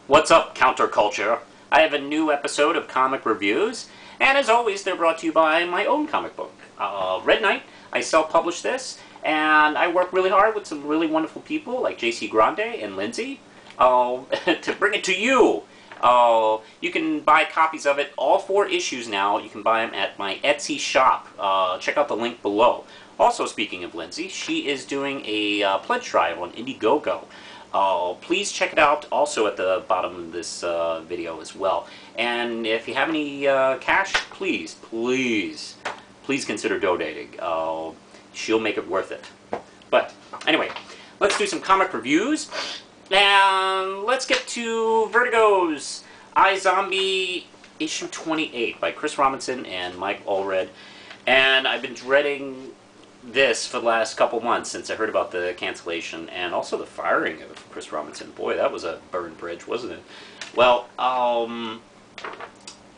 What's up, counterculture? I have a new episode of Comic Reviews, and as always, they're brought to you by my own comic book, Red Knight. I self-publish this, and I work really hard with some really wonderful people like JC Grande and Lindsay to bring it to you. You can buy copies of it, all 4 issues now. You can buy them at my Etsy shop. Check out the link below. Also, speaking of Lindsay, she is doing a pledge drive on IndieGoGo. Please check it out also at the bottom of this video as well. And if you have any cash, please consider donating. She'll make it worth it. But anyway, let's do some comic reviews. And let's get to Vertigo's iZOMBIE issue 28 by Chris Robinson and Mike Allred. And I've been dreading this for the last couple months since I heard about the cancellation and also the firing of Chris Robinson. Boy, that was a burned bridge, wasn't it? Well,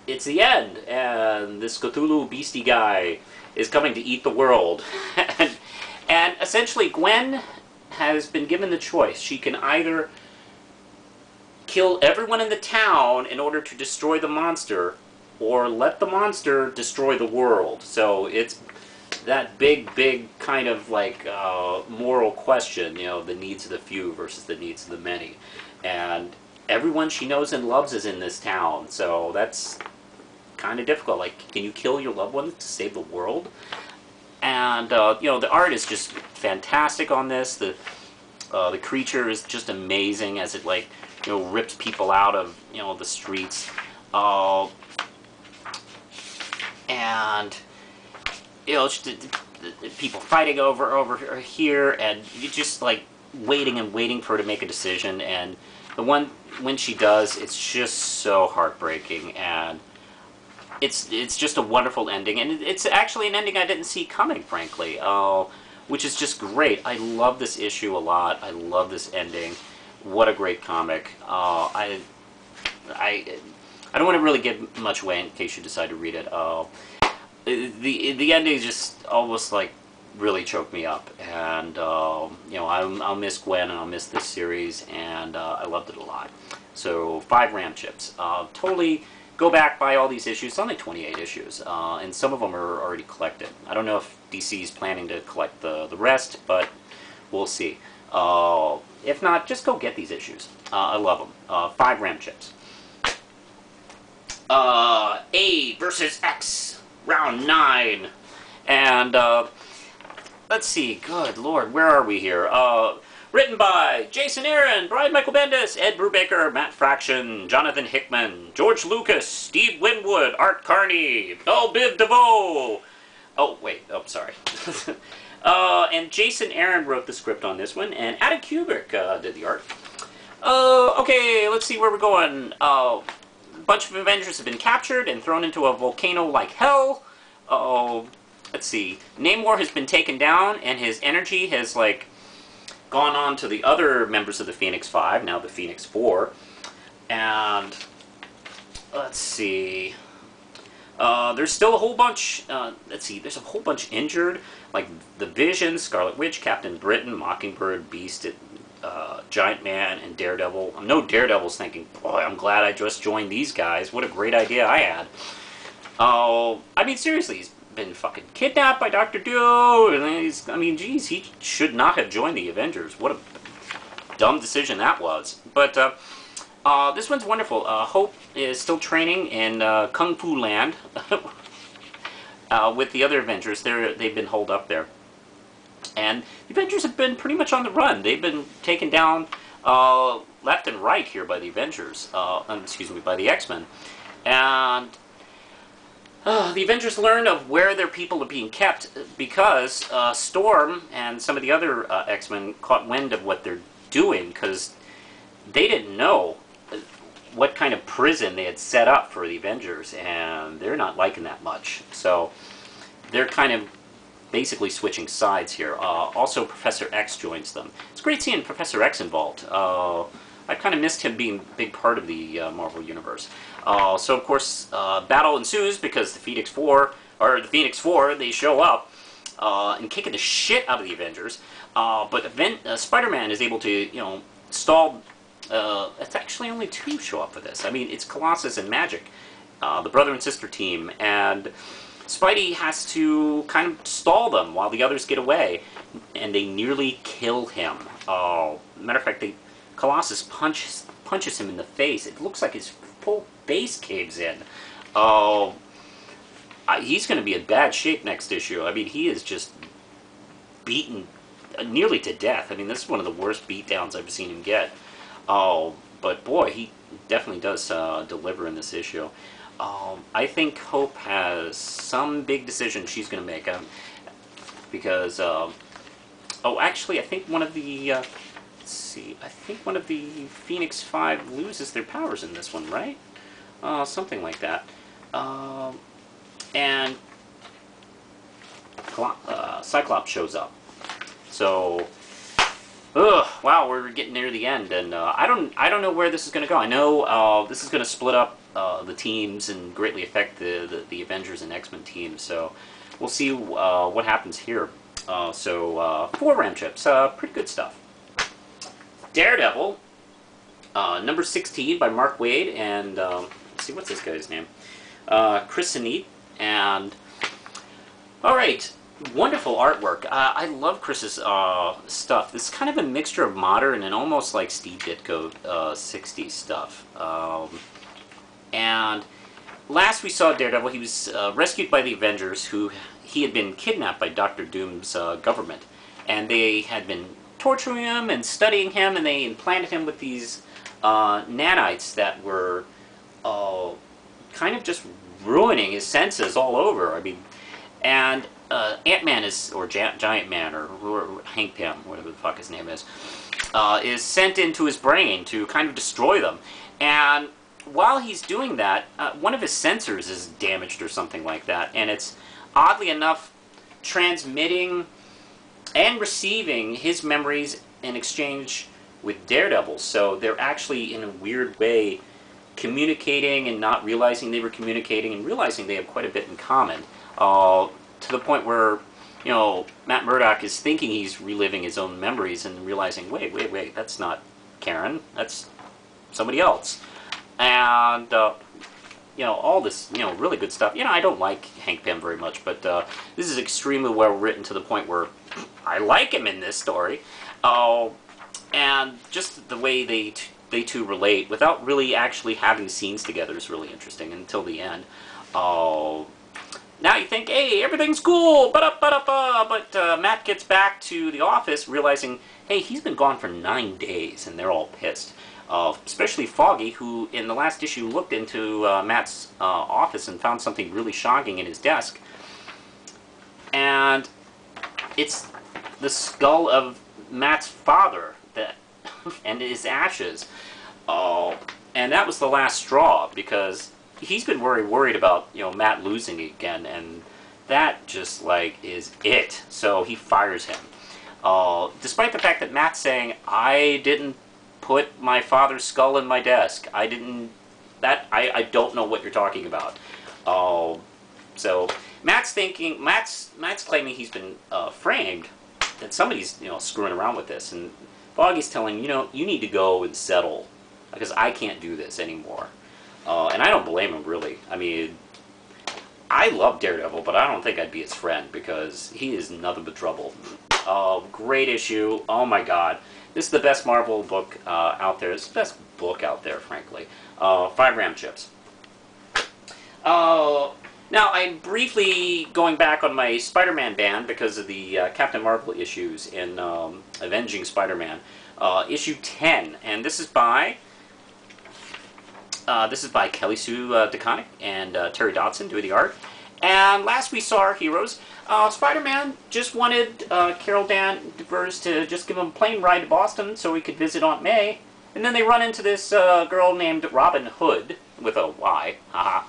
it's the end, and this Cthulhu beastie guy is coming to eat the world. and essentially, Gwen has been given the choice. She can either kill everyone in the town in order to destroy the monster, or let the monster destroy the world. So it's that big kind of like moral question, you know, the needs of the few versus the needs of the many. And everyone she knows and loves is in this town, so that's kind of difficult. Like, can you kill your loved ones to save the world? And you know, the art is just fantastic on this. The creature is just amazing as it, like, you know, rips people out of, you know, the streets. And you know, it's just, people fighting over here, and you're just like waiting and waiting for her to make a decision. And the one when she does, it's just so heartbreaking, and it's just a wonderful ending. And it's actually an ending I didn't see coming, frankly, which is just great. I love this issue a lot. I love this ending. What a great comic. I don't want to really give much away in case you decide to read it. The ending just almost like really choked me up, and you know, I'll miss Gwen and I'll miss this series, and I loved it a lot. So 5 RAM chips. Totally go back, buy all these issues. It's only 28 issues, and some of them are already collected. I don't know if DC is planning to collect the rest, but we'll see. If not, just go get these issues. I love them. 5 RAM chips. A versus X. Round 9, and let's see, good lord, where are we here? Written by Jason Aaron, Brian Michael Bendis, Ed Brubaker, Matt Fraction, Jonathan Hickman, George Lucas, Steve Winwood, Art Carney, Belle Biv DeVoe. Oh, wait, oh, sorry. And Jason Aaron wrote the script on this one, and Adam Kubrick did the art. Okay, let's see where we're going. A bunch of Avengers have been captured and thrown into a volcano like hell. Let's see. Namor has been taken down, and his energy has, like, gone on to the other members of the Phoenix 5, now the Phoenix 4. And let's see. There's still a whole bunch. Let's see. There's a whole bunch injured, like the Vision, Scarlet Witch, Captain Britain, Mockingbird, Beast, Giant Man, and Daredevil. I know Daredevil's thinking, boy, I'm glad I just joined these guys. What a great idea I had. I mean, seriously, he's been fucking kidnapped by Dr. Doom, and I mean, geez, he should not have joined the Avengers. What a dumb decision that was. But this one's wonderful. Hope is still training in Kung Fu Land with the other Avengers. They've been holed up there. And the Avengers have been pretty much on the run. They've been taken down left and right here by the Avengers. Excuse me, by the X-Men. And the Avengers learn of where their people are being kept because Storm and some of the other X-Men caught wind of what they're doing, because they didn't know what kind of prison they had set up for the Avengers, and they're not liking that much. So they're kind of basically switching sides here. Also, Professor X joins them. It's great seeing Professor X involved. I kind of missed him being a big part of the Marvel Universe. So, of course, battle ensues because the Phoenix 4, they show up and kicking the shit out of the Avengers. But SpiderMan is able to, you know, stall it's actually only 2 show up for this. I mean, it's Colossus and Magic, the brother and sister team, and Spidey has to kind of stall them while the others get away, and they nearly kill him. Matter of fact, Colossus punches him in the face. It looks like his full face caves in. He's going to be in bad shape next issue. I mean, he is just beaten nearly to death. I mean, this is one of the worst beatdowns I've seen him get. But boy, he definitely does deliver in this issue. I think Hope has some big decision she's going to make. Because, actually, I think one of the, let's see, I think one of the Phoenix 5 loses their powers in this one, right? Something like that. And Cyclops shows up. So, wow, we're getting near the end, and I don't know where this is going to go. I know this is going to split up the teams and greatly affect the Avengers and X-Men teams. So we'll see what happens here. 4 Ram chips, pretty good stuff. Daredevil, number 16 by Mark Waid, and let's see, what's this guy's name? Cristelli, and all right. Wonderful artwork. I love Chris's stuff. This is kind of a mixture of modern and almost like Steve Ditko 60s stuff. And last we saw Daredevil, he was rescued by the Avengers, who he had been kidnapped by Dr. Doom's government. And they had been torturing him and studying him, and they implanted him with these nanites that were kind of just ruining his senses all over. I mean, and Ant-Man is, or Giant Man, or Hank Pym, whatever the fuck his name is sent into his brain to kind of destroy them. And while he's doing that, one of his sensors is damaged or something like that, and it's, oddly enough, transmitting and receiving his memories in exchange with Daredevil. So they're actually, in a weird way, communicating and not realizing they were communicating, and realizing they have quite a bit in common. To the point where, you know, Matt Murdock is thinking he's reliving his own memories and realizing, wait, that's not Karen, that's somebody else. And, you know, all this, you know, really good stuff. You know, I don't like Hank Pym very much, but this is extremely well written to the point where I like him in this story. And just the way they two relate without really actually having scenes together is really interesting until the end. Now you think, hey, everything's cool, but Matt gets back to the office realizing, hey, he's been gone for 9 days, and they're all pissed. Especially Foggy, who in the last issue looked into Matt's office and found something really shocking in his desk. And it's the skull of Matt's father and his ashes. And that was the last straw, because he's been worried about, you know, Matt losing again, and that just, like, is it. So he fires him. Despite the fact that Matt's saying, I didn't put my father's skull in my desk. I don't know what you're talking about. So Matt's claiming he's been framed, that somebody's, you know, screwing around with this, and Foggy's telling him, you know, you need to go and settle, because I can't do this anymore. And I don't blame him, really. I mean, I love Daredevil, but I don't think I'd be his friend, because he is nothing but trouble. Great issue. Oh my god. This is the best Marvel book out there. It's the best book out there, frankly. 5 Ram chips. Now, I'm briefly going back on my SpiderMan ban because of the Captain Marvel issues in Avenging Spider-Man. Issue 10, and this is by Kelly Sue DeConnick and Terry Dodson doing the art. And last we saw our heroes, Spider-Man just wanted Carol Danvers to just give him a plane ride to Boston so he could visit Aunt May. And then they run into this girl named Robin Hood, with a Y, haha.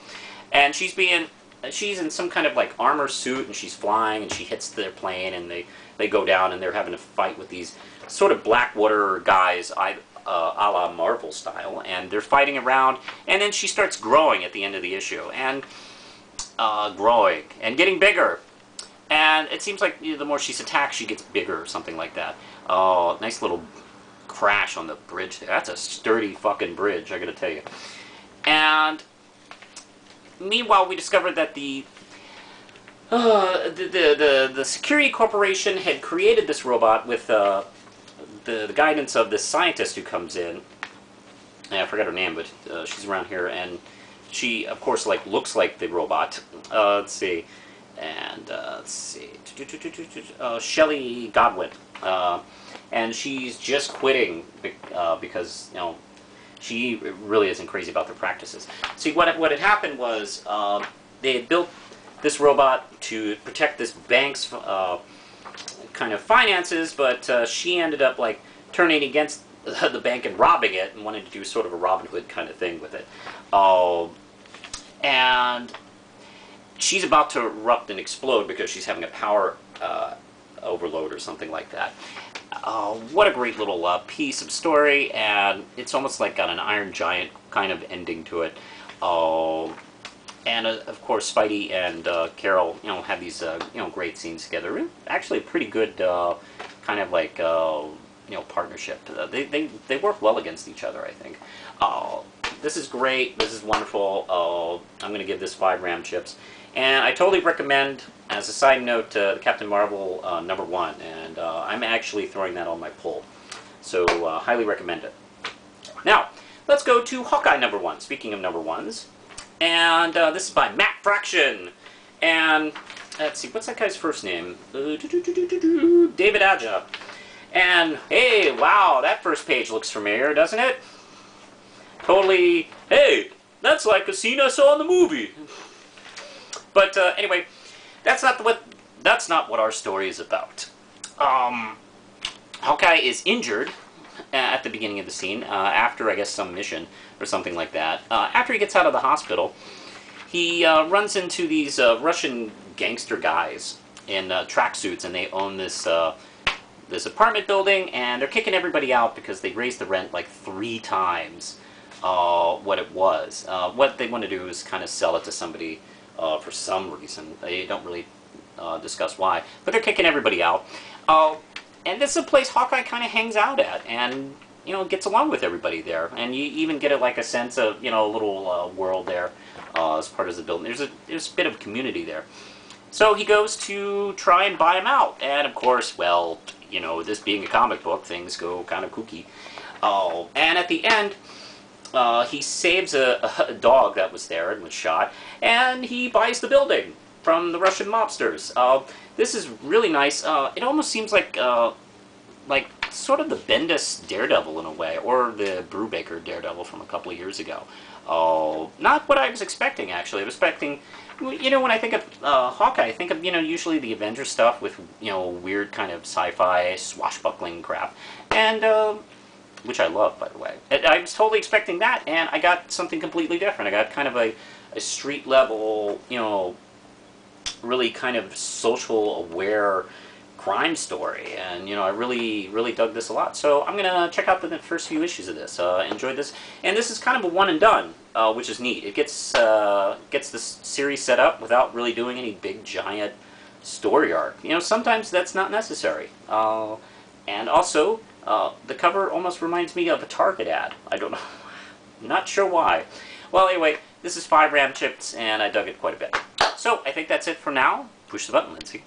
And she's in some kind of like armor suit, and she's flying, and she hits their plane, and they go down, and they're having a fight with these sort of Blackwater guys, a la Marvel style, and they're fighting around, and then she starts growing at the end of the issue, and growing, and getting bigger. And it seems like, you know, the more she's attacked, she gets bigger, or something like that. Nice little crash on the bridge there. That's a sturdy fucking bridge, I gotta tell you. And meanwhile, we discovered that the security corporation had created this robot with the guidance of this scientist who comes in. I forgot her name, but she's around here, and she, of course, like looks like the robot. Let's see, and let's see, Shelley Godwin, and she's just quitting because she really isn't crazy about their practices. See, what had happened was they had built this robot to protect this bank's kind of finances, but she ended up like turning against the bank and robbing it, and wanted to do sort of a Robin Hood kind of thing with it. And she's about to erupt and explode because she's having a power overload or something like that. What a great little piece of story, and it's almost like got an Iron Giant kind of ending to it. And of course, Spidey and Carol, have these great scenes together. Actually, a pretty good kind of like partnership. They work well against each other, I think. This is great. This is wonderful. I'm going to give this 5 RAM chips. And I totally recommend, as a side note, the Captain Marvel #1. And I'm actually throwing that on my poll. So highly recommend it. Now, let's go to Hawkeye #1. Speaking of #1s. And this is by Matt Fraction. And let's see, what's that guy's first name? David Aja. And hey, wow, that first page looks familiar, doesn't it? Totally, hey, that's like a scene I saw in the movie. But anyway, that's not what our story is about. Hawkeye is injured at the beginning of the scene, after, I guess, some mission or something like that. After he gets out of the hospital, he runs into these Russian gangster guys in tracksuits, and they own this this apartment building, and they're kicking everybody out because they raised the rent like 3 times what it was. What they want to do is kind of sell it to somebody for some reason. They don't really discuss why, but they're kicking everybody out. And this is a place Hawkeye kind of hangs out at, and gets along with everybody there. And you even get like a sense of a little world there as part of the building. There's a bit of community there. So he goes to try and buy him out, and of course, well, this being a comic book, things go kind of kooky. And at the end, he saves a dog that was there and was shot, and he buys the building from the Russian mobsters. This is really nice. It almost seems like sort of the Bendis Daredevil in a way, or the Brubaker Daredevil from a couple of years ago. Not what I was expecting, actually. I was expecting, when I think of Hawkeye, I think of, usually the Avengers stuff with, weird kind of sci-fi swashbuckling crap. And, which I love, by the way. I was totally expecting that, and I got something completely different. I got kind of a street level, really kind of social aware crime story, and I really dug this a lot. So I'm gonna check out the first few issues of this. Enjoyed this, and this is kind of a one and done, which is neat. It gets this series set up without really doing any big giant story arc. Sometimes that's not necessary. And also, the cover almost reminds me of a Target ad. I don't know, not sure why. Well, anyway, this is 5 RAM chips, and I dug it quite a bit. So I think that's it for now. Push the button, Lindsay.